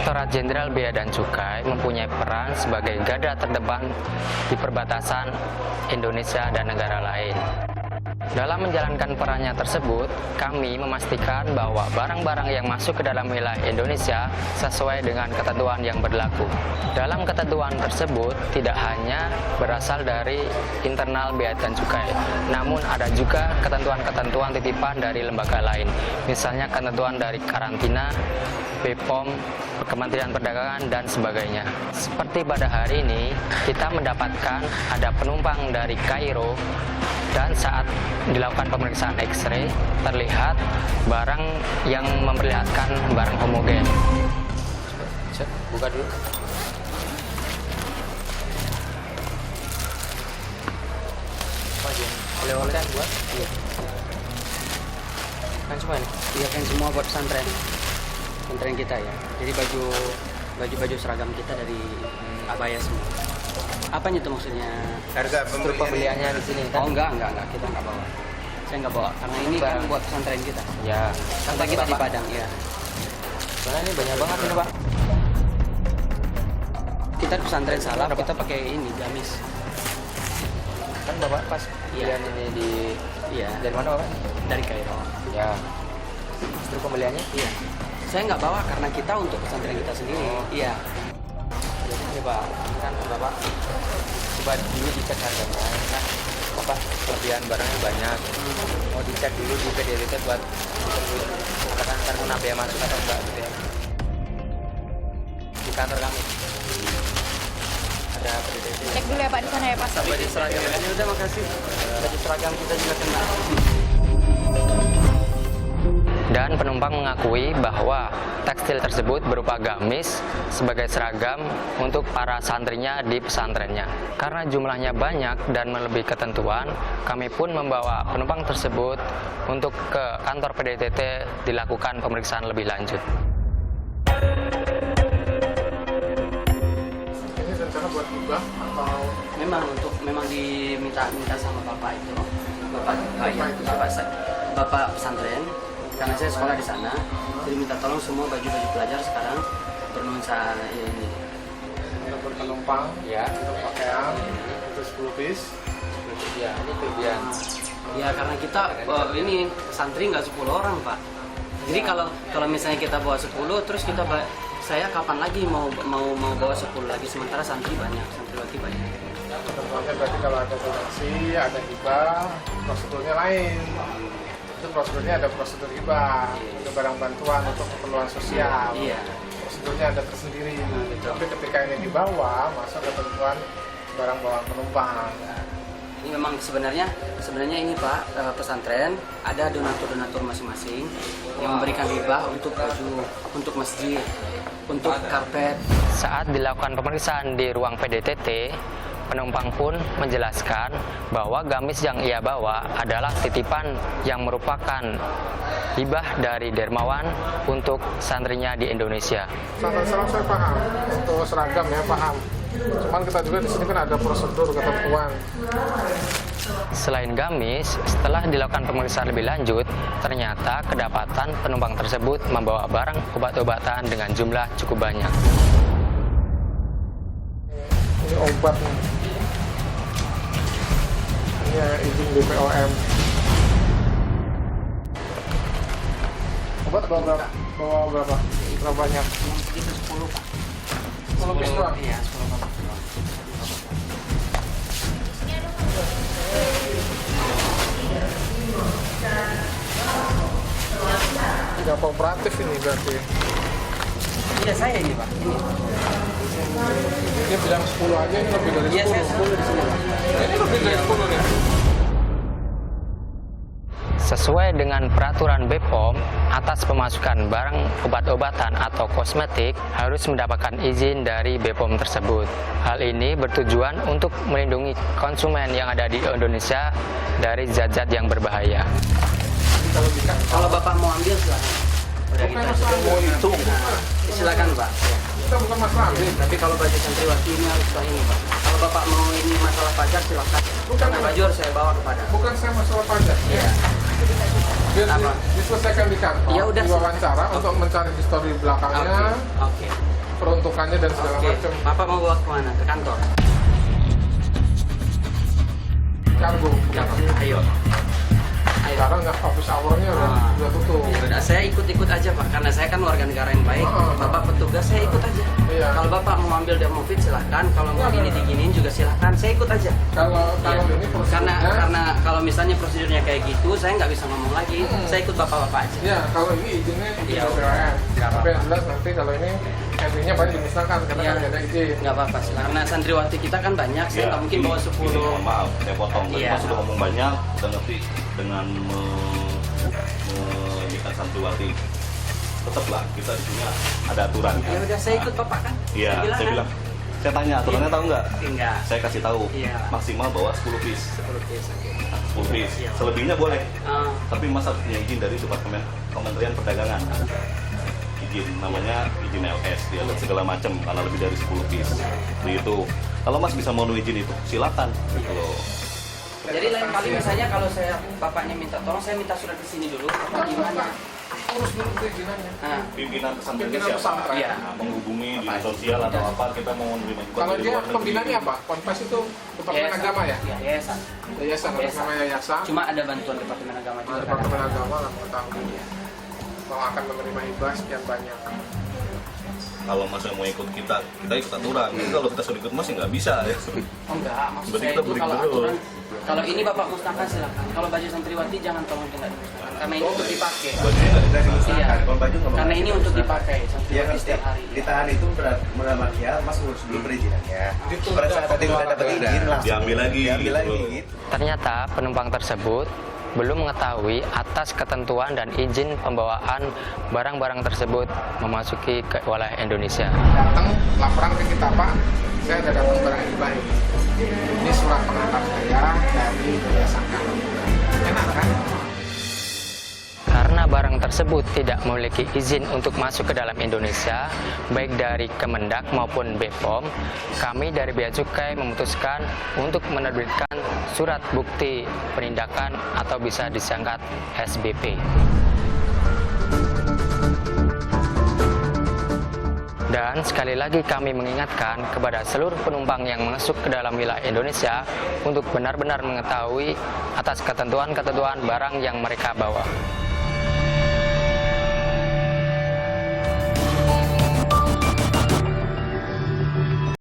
Direktorat Jenderal Bea dan Cukai mempunyai peran sebagai garda terdepan di perbatasan Indonesia dan negara lain. Dalam menjalankan perannya tersebut, kami memastikan bahwa barang-barang yang masuk ke dalam wilayah Indonesia sesuai dengan ketentuan yang berlaku. Dalam ketentuan tersebut tidak hanya berasal dari internal Bea dan Cukai, namun ada juga ketentuan-ketentuan titipan dari lembaga lain, misalnya ketentuan dari karantina, BPOM, Kementerian Perdagangan, dan sebagainya. Seperti pada hari ini, kita mendapatkan ada penumpang dari Kairo, dan saat dilakukan pemeriksaan X-ray, terlihat barang yang memperlihatkan barang homogen. Cek, buka dulu. Oleh-oleh kan buat? Iya. Kan semua ini? Iya kan semua buat pesantren kita ya. Jadi baju seragam kita dari Abaya semua. Apanya itu maksudnya? Harga pembeliannya di sini kan? Oh enggak, kita enggak bawa. Saya enggak bawa karena ini kan buat pesantren kita. Ya. Pesantren kita di Padang ya. Soalnya ini banyak banget ini, Pak. Kita di pesantren Salaf, kita pakai ini gamis. Kan Bapak pas pembelian ini di dari mana, Bapak? Dari Kairo. Ya. Terus pembeliannya? Iya. Saya nggak bawa karena kita untuk pesantren kita sendiri. Iya. Jadi ini, Pak, ini kan Bapak coba dulu dicek harganya. Kan apa kelebihan barangnya banyak. Mau dicek dulu di PDTT buat katakan ntar kena bea masuk atau enggak gitu ya. Di kantor kami ada PDTT. Cek dulu ya Pak di sana ya Pak. Baju seragam ini udah makasih. Baju seragam kita juga kena. Dan penumpang mengakui bahwa tekstil tersebut berupa gamis sebagai seragam untuk para santrinya di pesantrennya. Karena jumlahnya banyak dan melebihi ketentuan, kami pun membawa penumpang tersebut untuk ke kantor PDTT dilakukan pemeriksaan lebih lanjut. Ini rencana buat hibah atau Memang diminta sama bapak itu, bapak pesantren. Karena saya sekolah di sana, jadi minta tolong semua baju-baju pelajar sekarang bernuansa ya ini. untuk penumpang, Ya, untuk pakaian, itu 10 piece. ya ini kelebihan. Ya karena kita ini santri nggak 10 orang Pak. Jadi kalau misalnya kita bawa 10, terus saya kapan lagi mau bawa 10 lagi, sementara santriwati banyak. Ketentuannya berarti kalau ada donasi, ada hibah, prosedurnya lain. Itu prosedurnya ada prosedur hibah, ada barang bantuan untuk keperluan sosial. Iya. Prosedurnya ada tersendiri. Tapi ketika ini dibawa, masuk ketentuan barang bawaan penumpang. Ini memang sebenarnya ini Pak, pesantren ada donatur masing-masing yang memberikan hibah untuk baju, untuk masjid, untuk karpet. Saat dilakukan pemeriksaan di ruang PDTT, penumpang pun menjelaskan bahwa gamis yang ia bawa adalah titipan yang merupakan hibah dari dermawan untuk santrinya di Indonesia. Salam saya paham, untuk seragam ya paham. Cuman kita juga di sini kan ada prosedur ketentuan. Selain gamis, setelah dilakukan pemeriksaan lebih lanjut, ternyata kedapatan penumpang tersebut membawa barang obat-obatan dengan jumlah cukup banyak. Ini obat nih. Ini ya, izin BPOM. Obat bawa berapa? Berapa banyak? Itu 10 Pak. 10 piece doang? Iya, 10 Pak. Tidak kooperatif ini berarti. Iya saya ini Pak. Dia bilang 10 aja, ini lebih dari 10. Iya saya 10 di sini Pak. Ini lebih dari 10 nih. Sesuai dengan peraturan BPOM, atas pemasukan barang obat-obatan atau kosmetik harus mendapatkan izin dari BPOM tersebut. Hal ini bertujuan untuk melindungi konsumen yang ada di Indonesia dari zat-zat yang berbahaya. Kalau Bapak mau ambil silakan. Udah kita Mau hitung. silakan Pak. Kita bukan masalah ambil. Tapi kalau baju santriwati ini harus ini Pak. Kalau Bapak mau ini masalah pajak silakan. Karena baju harus saya bawa kepada. Bukan saya masalah pajak. Iya. Biar Apa? diselesaikan di kantor, Ya udah, diwawancara untuk mencari histori belakangnya. Oke. peruntukannya dan segala Oke, macam. Bapak mau bawa kemana? Ke kantor? Kargo. Ayo. Sekarang nggak office hour-nya udah tutup. Yaudah, saya ikut-ikut aja Pak, karena saya kan warga negara yang baik. Bapak petugas, saya ikut aja. Iya. Kalau Bapak mau ambil demovid silahkan, kalau mau ini diginiin juga silahkan, saya ikut aja. Kalau Iya. ini prosedurnya, Karena kalau misalnya prosedurnya kayak gitu, saya nggak bisa ngomong lagi. Saya ikut bapak-bapak aja. ya kalau ini izinnya Iya. BPOM. Nggak Tapi yang apa-apa. jelas nanti kalau ini entry-nya paling dimusnahkan karena Iya. kan nggak ada izin. Nggak apa-apa sih, karena santriwati kita kan banyak, saya nggak mungkin bawa 10. Mohon maaf, saya potong. Tadi Iya. Mas sudah ngomong banyak, udah ngerti dengan menyiapkan santriwati. Tetaplah kita di sini ada aturan. Ya udah, saya ikut bapak kan. Iya, saya kan? bilang. Saya tanya aturannya tahu nggak? Enggak. Saya kasih tahu. Iya. Maksimal bawa 10 piece. 10 piece, oke. 10 piece. Iya. Selebihnya boleh. Ah, Tapi Mas harus punya izin dari Kementerian Perdagangan. Izin namanya izin LS, dia lihat segala macam karena lebih dari 10 piece. Begitu. Kalau Mas bisa mau izin itu, silakan gitu loh. Jadi lain kali misalnya kalau saya bapaknya minta tolong, saya minta surat ke sini dulu. Bapak gimana? Urus dulu perizinannya. Nah, Pimpinan pesantren Pimpinan siapa? pesantren. Iya. Nah, menghubungi di sosial atau apa, kita mau menerima juga Kalau dari dia luar negeri. pembinanya apa? Ponpes itu Departemen Agama ya? Iya, yayasan. Yayasan, atas Yayasan. nama yayasan. Cuma ada bantuan Departemen Agama juga. Departemen Agama nggak mau tahu. Kalau akan menerima hibah sekian banyak. Kalau Mas yang mau ikut kita ikut aturan. Jadi kalau kita sudah ikut Mas ya nggak bisa ya. Oh enggak, maksud Berarti saya kita itu break kalau dulu. aturan, kalau ini Bapak musnahkan silakan. Kalau baju santriwati jangan tolong tidak dimusnahkan, karena ini untuk dipakai. Bajunya nggak Tidak dikasih. dimusnahkan, Iya. kalau baju nggak Karena boleh ini untuk dimusnahkan. dipakai Iya kan santriwati setiap hari. ditahan itu dalam artian Mas urus dulu perizinannya. Ditunda Pada saat nanti udah dapat izin langsung Diambil lagi, diambil lagi gitu. gitu. Ternyata penumpang tersebut belum mengetahui atas ketentuan dan izin pembawaan barang-barang tersebut memasuki ke wilayah Indonesia. Datang laporan ke kita, Pak, saya ada datang barang hibah ini. Ini surat pengantar saya dari Yayasan kami. Enak kan? Karena barang tersebut tidak memiliki izin untuk masuk ke dalam Indonesia, baik dari Kemendak maupun BPOM, kami dari Bea Cukai memutuskan untuk menerbitkan surat bukti penindakan atau bisa disingkat SBP. Dan sekali lagi kami mengingatkan kepada seluruh penumpang yang masuk ke dalam wilayah Indonesia untuk benar-benar mengetahui atas ketentuan-ketentuan barang yang mereka bawa.